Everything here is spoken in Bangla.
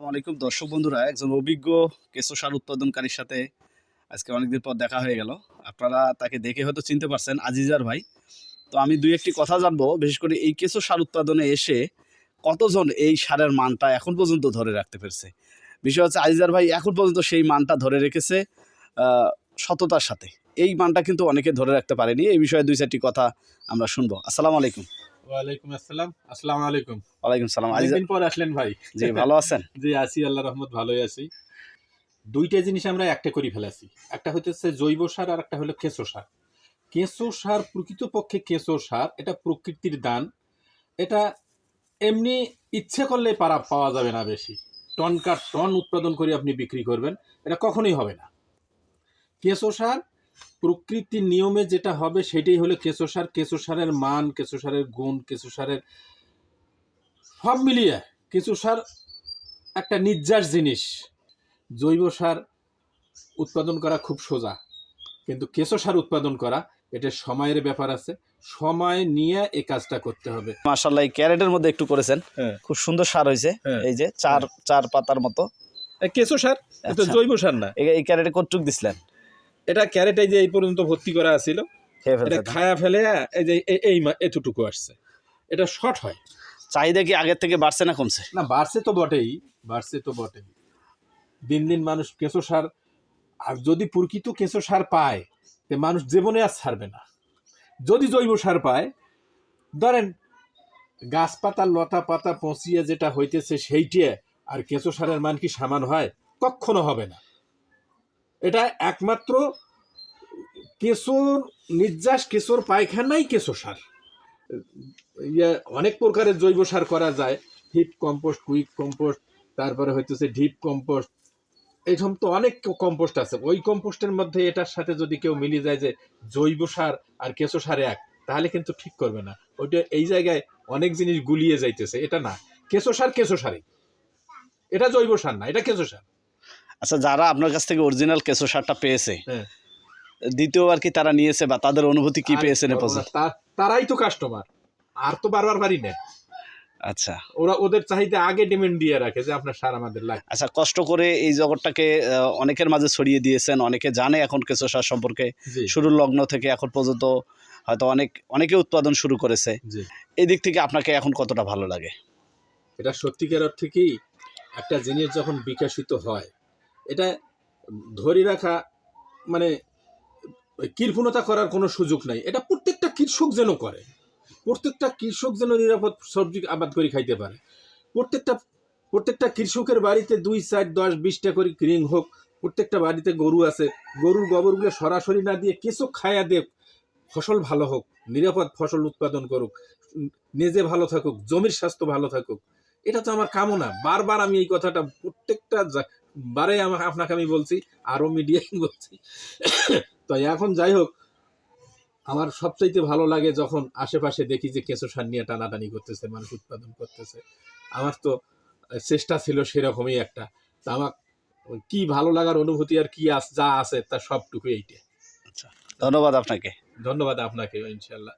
আসসালামু আলাইকুম দর্শক বন্ধুরা, একজন অভিজ্ঞ কেঁচো সার উৎপাদনকারীর সাথে আজকে অনেকদিন পর দেখা হয়ে গেল। আপনারা তাকে দেখে হয়তো চিনতে পারছেন, আজিজার ভাই। তো আমি দুই একটি কথা জানবো, বিশেষ করে এই কেঁচো সার উৎপাদনে এসে কতজন এই সারের মানটা এখন পর্যন্ত ধরে রাখতে পেরেছে। বিষয় হচ্ছে আজিজার ভাই এখন পর্যন্ত সেই মানটা ধরে রেখেছে সততার সাথে। এই মানটা কিন্তু অনেকে ধরে রাখতে পারেনি। এই বিষয়ে দুই চারটি কথা আমরা শুনবো। আসসালামু আলাইকুম। ওয়ালাইকুম আসসালাম। আসসালামু আলাইকুম। ওয়ালাইকুম সালাম। অনেকদিন পর আসলেন ভাই। জি, ভালো আছেন? জি আছি, আল্লাহর রহমত ভালোই আছি। দুইটা জিনিস আমরা একটা করে ফেলেছি, একটা হইতেছে জৈব সার আর একটা হলো কেঁচো সার। কেঁচো সার প্রকৃতপক্ষে কেঁচো সার এটা প্রকৃতির দান। এটা এমনি ইচ্ছে করলে পাওয়া যাবে না বেশি। টন কার টন উৎপাদন করে আপনি বিক্রি করবেন, এটা কখনোই হবে না। কেঁচো সার প্রকৃতির নিয়মে যেটা হবে সেটাই হলো কেঁচো সার। কেঁচো সারের মান, কেঁচো সারের গুণ, কেঁচো সারের সব মিলিয়ে কেঁচো সার একটা নির্যাস জিনিস। জৈব সার উৎপাদন করা খুব সোজা, কিন্তু কেঁচো সার উৎপাদন করা এটা সময়ের ব্যাপার আছে। সময় নিয়ে এই কাজটা করতে হবে। মাশাআল্লাহ, এই ক্যারেটের মধ্যে একটু করেছেন, খুব সুন্দর সার হয়েছে। এই যে চার পাতার মতো কেঁচো সার, এটা জৈব সার না। এই ক্যারেটে কতটুক দিছিলেন? এটা ক্যারেট এই যে এই পর্যন্ত ভর্তি করা ছিল, এটা খায়া ফেলে এই যে এতটুকু আসছে। এটা শর্ট হয়। চাহিদা কি আগের থেকে বাড়ছে না কমছে? না, বাড়ছে তো বটেই। দিন দিন মানুষ কেঁচো সার, আর যদি প্রকৃত কেঁচো সার পায় তে মানুষ জীবনে আর ছাড়বে না। যদি জৈব সার পায়, ধরেন গাছপাতা লতা পাতা পচিয়ে যেটা হইতেছে সেইটিয়ে, আর কেঁচো সারের মান কি সমান হয়? কখনো হবে না। এটা একমাত্র কেঁচোর নির্যাস, কেঁচোর পায়খানাই কেঁচো সার। অনেক প্রকারের জৈব সার করা যায়, হিপ কম্পোস্ট, কুইক কম্পোস্ট, তারপরে হইতেছে ডিপ কম্পোস্ট, এই সমস্ত অনেক কম্পোস্ট আছে। ওই কম্পোস্টের মধ্যে এটার সাথে যদি কেউ মিলিয়ে যায় যে জৈব সার আর কেঁচো সার এক, তাহলে কিন্তু ঠিক করবে না। ওইটা এই জায়গায় অনেক জিনিস গুলিয়ে যাইতেছে। এটা না, কেঁচো সারই, এটা জৈব সার না, এটা কেঁচো সার। আচ্ছা, যারা আপনার কাছ থেকে অরিজিনাল কেঁচো সারটা পেয়েছে, দ্বিতীয়বার কি তারা নিয়েছে বা তাদের অনুভূতি কি পেয়েছেন? তারাই তো কাস্টমার, আর তো বারবার বাড়ি নেয়। আচ্ছা, ওদের চাহিদা আগে ডিমান্ড দিয়ে রাখে যে আপনার সার আমাদের লাগে। আচ্ছা, কষ্ট করে এই জগৎটাকে অনেকের মাঝে ছড়িয়ে দিয়েছেন, অনেকে জানে এখন কেঁচো সার সম্পর্কে। শুরুর লগ্ন থেকে এখন পর্যন্ত হয়তো অনেকে উৎপাদন শুরু করেছে। এই দিক থেকে আপনাকে এখন কতটা ভালো লাগে? এটা সত্যিকার অর্থে কি, একটা জিনিস যখন বিকশিত হয়, এটা ধরে রাখা মানে কৃপণতা করার কোনো সুযোগ নাই। এটা প্রত্যেকটা কৃষক যেন করে, প্রত্যেকটা কৃষক যেন নিরাপদ সবজি আবাদ করে খাইতে পারে। প্রত্যেকটা কৃষকের বাড়িতে 2, 4, 10, 20টা করে রিং হোক। প্রত্যেকটা বাড়িতে গরু আছে, গরুর গোবরগুলো সরাসরি না দিয়ে কেঁচো খায়া দিয়ে ফসল ভালো হোক, নিরাপদ ফসল উৎপাদন করুক, নিজে ভালো থাকুক, জমির স্বাস্থ্য ভালো থাকুক। এটা তো আমার কামনা। বারবার আমি এই কথাটা প্রত্যেকটা বারে আপনাকে আমি বলছি, আরও মিডিয়ায় বলছি। তো এখন যাই হোক, আমার সবচাইতে ভালো লাগে যখন আশেপাশে দেখি যে কেঁচো সার নিয়ে টানাটানি করতেছে, মানুষ উৎপাদন করতেছে। আমার তো চেষ্টা ছিল সেরকমই একটা। তা আমার কি ভালো লাগার অনুভূতি আর কি যা আছে তার সবটুকু এইটা। আচ্ছা, ধন্যবাদ আপনাকে। ধন্যবাদ আপনাকে, ইনশাল্লাহ।